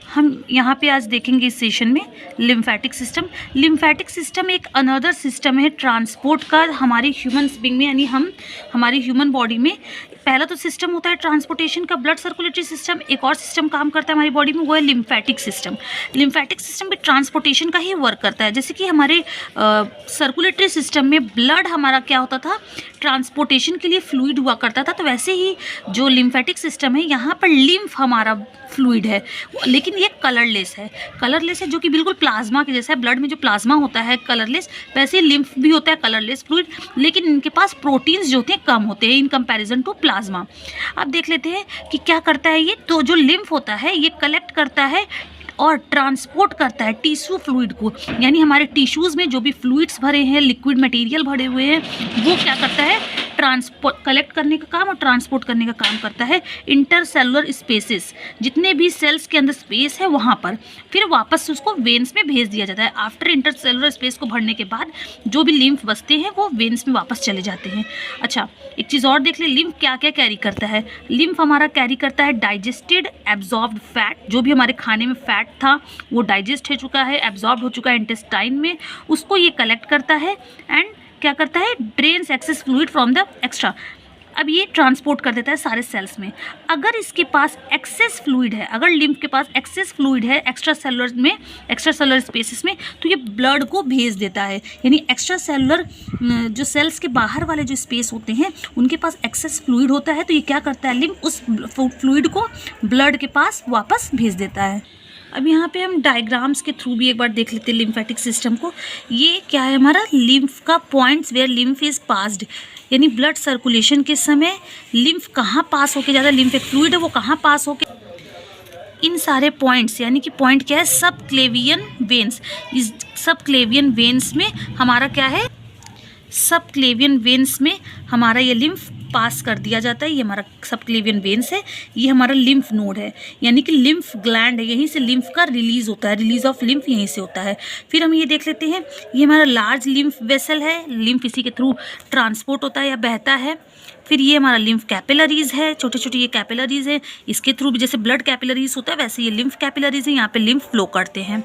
हम यहाँ पे आज देखेंगे इस सेशन में लिम्फेटिक सिस्टम। लिम्फेटिक सिस्टम एक अनदर सिस्टम है ट्रांसपोर्ट का हमारी ह्यूमन बीइंग में, यानी हमारी ह्यूमन बॉडी में। पहला तो सिस्टम होता है ट्रांसपोर्टेशन का, ब्लड सर्कुलेटरी सिस्टम। एक और सिस्टम काम करता है हमारी बॉडी में, वो है लिम्फेटिक सिस्टम। लिम्फेटिक सिस्टम भी ट्रांसपोर्टेशन का ही वर्क करता है। जैसे कि हमारे सर्कुलेटरी सिस्टम में ब्लड हमारा क्या होता था, ट्रांसपोर्टेशन के लिए फ्लूइड हुआ करता था, तो वैसे ही जो लिम्फेटिक सिस्टम है यहाँ पर लिम्फ हमारा फ्लूइड है, लेकिन ये कलरलेस है। कलरलेस है जो कि बिल्कुल प्लाज्मा के जैसा है। ब्लड में जो प्लाज्मा होता है कलरलेस, वैसे ही लिम्फ भी होता है कलरलेस फ्लूइड, लेकिन इनके पास प्रोटीन्स जो होते हैं कम होते हैं इन कंपैरिजन टू प्लाज्मा। अब देख लेते हैं कि क्या करता है ये। तो जो लिम्फ होता है ये कलेक्ट करता है और ट्रांसपोर्ट करता है टिश्यू फ्लूइड को, यानी हमारे टिश्यूज़ में जो भी फ्लूइड्स भरे हैं, लिक्विड मटेरियल भरे हुए हैं, वो क्या करता है, ट्रांसपोर्ट कलेक्ट करने का काम और ट्रांसपोर्ट करने का काम करता है इंटरसेलुलर स्पेसेस, जितने भी सेल्स के अंदर स्पेस है वहाँ पर। फिर वापस से उसको वेन्स में भेज दिया जाता है। आफ्टर इंटरसेलुलर स्पेस को भरने के बाद जो भी लिम्फ बचते हैं वो वेन्स में वापस चले जाते हैं। अच्छा, एक चीज़ और देख ले, लिम्फ क्या क्या कैरी करता है। लिम्फ हमारा कैरी करता है डाइजेस्टेड एब्जॉर्ब्ड फैट, जो भी हमारे खाने में फैट था वो डाइजेस्ट हो चुका है, एब्जॉर्ब हो चुका है इंटेस्टाइन में, उसको ये कलेक्ट करता है एंड क्या करता है, drains access fluid from the extra. अब ये ट्रांसपोर्ट कर देता है सारे सेल्स में। अगर इसके पास एक्सेस फ्लूइड है, अगर लिम्फ के पास एक्सेस फ्लूइड है एक्स्ट्रा सेलुलर में, एक्स्ट्रा सेलुलर स्पेसेस में, तो ये ब्लड को भेज देता है। यानी एक्स्ट्रा सेलुलर जो सेल्स के बाहर वाले जो स्पेस होते हैं उनके पास एक्सेस फ्लूइड होता है, तो ये क्या करता है, लिम्फ उस फ्लूइड को ब्लड के पास वापस भेज देता है। अब यहाँ पे हम डायग्राम्स के थ्रू भी एक बार देख लेते हैं लिम्फेटिक सिस्टम को। ये क्या है, हमारा लिम्फ का points where lymph is passed, यानी ब्लड सर्कुलेशन के समय लिम्फ कहाँ पास होके जाता है, लिम्फ एक फ्लूइड है वो कहाँ पास होके, इन सारे पॉइंट्स, यानी कि पॉइंट क्या है, सब क्लेवियन वेन्स। इस सब क्लेवियन वेन्स में हमारा क्या है, सब क्लेवियन वेन्स में हमारा ये लिम्फ पास कर दिया जाता है। ये हमारा सब क्लेवियन वेन्स है, ये हमारा लिम्फ नोड है, यानी कि लिम्फ ग्लैंड है, यहीं से लिम्फ का रिलीज होता है, रिलीज ऑफ लिम्फ यहीं से होता है। फिर हम ये देख लेते हैं, ये हमारा लार्ज लिम्फ वेसल है, लिम्फ इसी के थ्रू ट्रांसपोर्ट होता है या बहता है। फिर ये हमारा लिम्फ कैपिलरीज है, छोटे छोटे ये कैपिलरीज है, इसके थ्रू भी जैसे ब्लड कैपिलरीज होता है वैसे ये लिम्फ कैपिलरीज है, यहाँ पे लिम्फ फ्लो करते हैं।